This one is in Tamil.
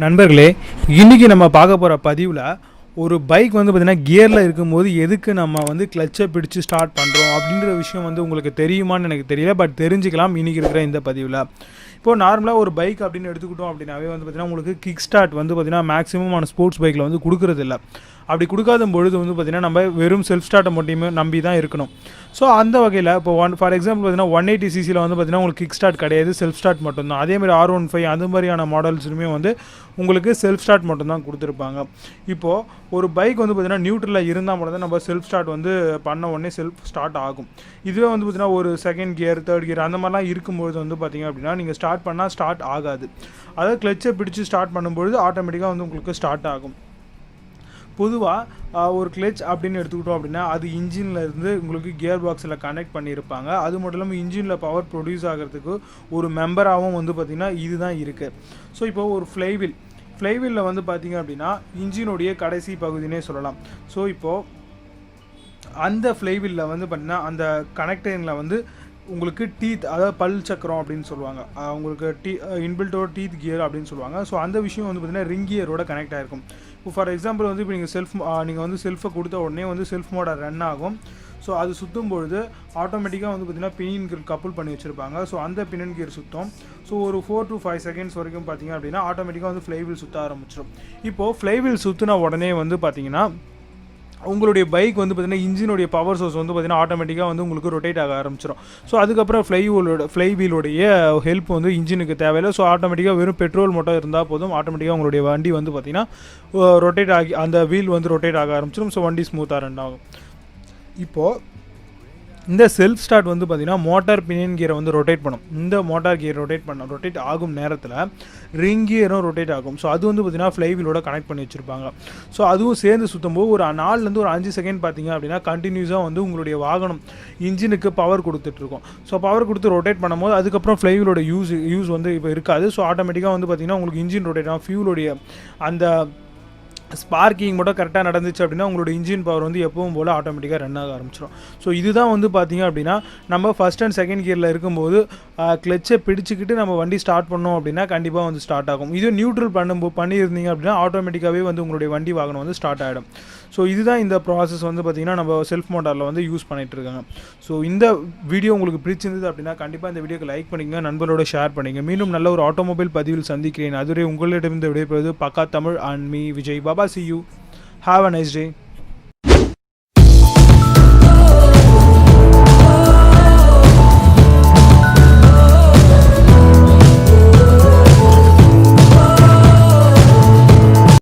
நண்பர்களே, இன்றைக்கி நம்ம பார்க்க போகிற பதிவில் ஒரு பைக் வந்து பார்த்திங்கன்னா கியரில் இருக்கும்போது எதுக்கு நம்ம வந்து கிளச்சை பிடிச்சி ஸ்டார்ட் பண்ணுறோம் அப்படின்ற விஷயம் வந்து உங்களுக்கு தெரியுமான்னு எனக்கு தெரியல. பட் தெரிஞ்சுக்கலாம் இன்றைக்கி இருக்கிற இந்த பதிவில். இப்போது நார்மலாக ஒரு பைக் அப்படின்னு எடுத்துக்கிட்டோம் அப்படின்னாவே வந்து பார்த்திங்கன்னா உங்களுக்கு கிக் ஸ்டார்ட் வந்து பார்த்திங்கன்னா மேக்ஸிமமான ஸ்போர்ட்ஸ் பைக்கில் வந்து கொடுக்குறதில்ல. அப்படி கொடுக்காத பொழுது வந்து பார்த்திங்கன்னா நம்ம வெறும் செல்ஃப் ஸ்டார்ட்டை மட்டுமே நம்பி தான் இருக்கணும். ஸோ அந்த வகையில் இப்போ ஃபார் எக்ஸாம்பிள் பார்த்திங்கன்னா 180cc வந்து பார்த்திங்கன்னா உங்களுக்கு கிக் ஸ்டார்ட் கிடையாது, செல்ஃப் ஸ்டார்ட் மட்டும்தான். அதேமாதிரி R15 அந்த மாதிரியான மாடல்ஸுமே வந்து உங்களுக்கு செல்ஃப் ஸ்டார்ட் மட்டும்தான் கொடுத்துருப்பாங்க. இப்போது ஒரு பைக் வந்து பார்த்திங்கன்னா நியூட்ரலில் இருந்தால் மட்டும் தான் நம்ம செல்ஃப் ஸ்டார்ட் வந்து பண்ண உடனே செல்ஃப் ஸ்டார்ட் ஆகும். இதுவே வந்து பார்த்திங்கன்னா ஒரு செகண்ட் கியர், தேர்ட் கியர் அந்த மாதிரிலாம் இருக்கும்போது வந்து பார்த்திங்க அப்படின்னா நீங்கள் ஸ்டார்ட் பண்ணால் ஸ்டார்ட் ஆகாது. அதாவது கிளச்சை பிடிச்சி ஸ்டார்ட் பண்ணும்பொழுது ஆட்டோமேட்டிக்காக வந்து உங்களுக்கு ஸ்டார்ட் ஆகும். பொதுவாக ஒரு கிளச் அப்படின்னு எடுத்துக்கிட்டோம் அப்படின்னா அது இன்ஜினில் இருந்து உங்களுக்கு கியர் பாக்ஸில் கனெக்ட் பண்ணியிருப்பாங்க. அது மட்டும் இல்லாமல் இன்ஜினில் பவர் ப்ரொடியூஸ் ஆகிறதுக்கு ஒரு மெம்பராகவும் வந்து பார்த்திங்கன்னா இதுதான் இருக்குது. ஸோ இப்போ ஒரு ஃப்ளைவீலில் வந்து பார்த்திங்க அப்படின்னா இன்ஜினுடைய கடைசி பகுதினே சொல்லலாம். ஸோ இப்போது அந்த ஃப்ளைவீலில் வந்து பார்த்திங்கன்னா அந்த கனெக்டரில் வந்து உங்களுக்கு டீத், அதாவது பல் சக்கரம் அப்படின்னு சொல்லுவாங்க, உங்களுக்கு இன்பில்ட்டோட டீத் கியர் அப்படின்னு சொல்லுவாங்க. ஸோ அந்த விஷயம் வந்து பார்த்திங்கன்னா ரிங் கியரோட கனெக்ட் ஆகிருக்கும். இப்போ ஃபார் எக்ஸாம்பிள் வந்து இப்போ நீங்கள் வந்து செல்ஃபை கொடுத்த உடனே வந்து செல்ஃப் மோடாக ரன் ஆகும். ஸோ அது சுற்றும் பொழுது ஆட்டோமேட்டிக்காக வந்து பார்த்திங்கன்னா பினியன் கியர் கப்புள் பண்ணி வச்சுருப்பாங்க. ஸோ அந்த பினியன் கியர் சுற்றும். ஸோ ஒரு 4 to 5 seconds வரைக்கும் பார்த்திங்க அப்படின்னா ஆட்டோமேட்டிக்காக வந்து ஃப்ளைவீல் சுற்ற ஆரம்பிச்சிடும். இப்போது ஃப்ளைவீல் சுற்றின உடனே வந்து பார்த்திங்கன்னா உங்களுடைய பைக் வந்து பார்த்திங்கன்னா இன்ஜினுடைய பவர் சோர்ஸ் வந்து பார்த்திங்கன்னா ஆட்டோமேட்டிக்காக வந்து உங்களுக்கு ரொட்டேட் ஆக ஆரம்பிச்சிடும். ஸோ அதுக்கப்புறம் ஃப்ளைவீலோடைய ஹெல்ப் வந்து இன்ஜினுக்கு தேவையில்லை. ஸோ ஆட்டோமேட்டிக்காக வெறும் பெட்ரோல் மட்டும் இருந்தால் போதும், ஆட்டோமேட்டிக்காக உங்களுடைய வண்டி வந்து பார்த்திங்கன்னா ரொட்டேட் ஆகி அந்த வீல் வந்து ரொட்டேட் ஆக ஆரம்பிச்சிடும். ஸோ வண்டி ஸ்மூத்தாக ரன் ஆகும். இப்போது இந்த செல்ஃப் ஸ்டார்ட் வந்து பார்த்திங்கன்னா மோட்டார் பினியன் கியரை வந்து ரொட்டேட் பண்ணும். இந்த மோட்டார் கியர் ரொட்டேட் ஆகும் நேரத்தில் ரிங் கியரும் ரொட்டேட் ஆகும். ஸோ அது வந்து பார்த்திங்கன்னா ஃப்ளைவீலோட கனெக்ட் பண்ணி வச்சுருப்பாங்க. ஸோ அதுவும் சேர்ந்து சுற்றும்போது ஒரு 4லேருந்து ஒரு 5 செகண்ட் பார்த்திங்க அப்படின்னா கண்டினியூஸாக வந்து உங்களுடைய வாகனம் இன்ஜினுக்கு பவர் கொடுத்துட்ருக்கும். ஸோ பவர் கொடுத்து ரொட்டேட் பண்ணும்போது அதுக்கப்புறம் ஃப்ளைவீலோட யூஸ் வந்து இப்போ இருக்காது. ஸோ ஆட்டோமேட்டிக்காக வந்து பார்த்திங்கன்னா உங்களுக்கு இன்ஜின் ரொட்டேட் ஆகும். ஃபியூலோடைய அந்த ஸ்பார்க்கிங் மட்டும் கரெக்டாக நடந்துச்சு அப்படின்னா உங்களோட இன்ஜின் பவர் வந்து எப்பவும் போல் ஆட்டோமேட்டிக்காக ரன் ஆக ஆரம்பிச்சிடும். ஸோ இதுதான் வந்து பார்த்திங்க அப்படின்னா நம்ம ஃபஸ்ட் அண்ட் செகண்ட் கியரில் இருக்கும்போது கிளச்சை பிடிச்சிக்கிட்டு நம்ம வண்டி ஸ்டார்ட் பண்ணோம் அப்படின்னா கண்டிப்பாக வந்து ஸ்டார்ட் ஆகும். இது நியூட்ரல் பண்ணியிருந்தீங்க அப்படின்னா ஆட்டோமேட்டிக்காகவே வந்து உங்களுடைய வண்டி வாகனம் வந்து ஸ்டார்ட் ஆகிடும். ஸோ இதுதான் இந்த ப்ராசஸ் வந்து பார்த்திங்கன்னா நம்ம செல்ஃப் மோட்டாரில் வந்து யூஸ் பண்ணிகிட்டு இருக்காங்க. ஸோ இந்த வீடியோ உங்களுக்கு பிடிச்சிருந்தது அப்படின்னா கண்டிப்பாக இந்த வீடியோக்கு லைக் பண்ணிங்க, நண்பர்களோட ஷேர் பண்ணிங்க. மீண்டும் நல்ல ஒரு ஆட்டோமொபைல் பதிவில் சந்திக்கிறேன். அதுவரை உங்களிடமிருந்து விடைபெறுவது பக்கா Tamil and me Vijay. Baba, see you. Have a nice day.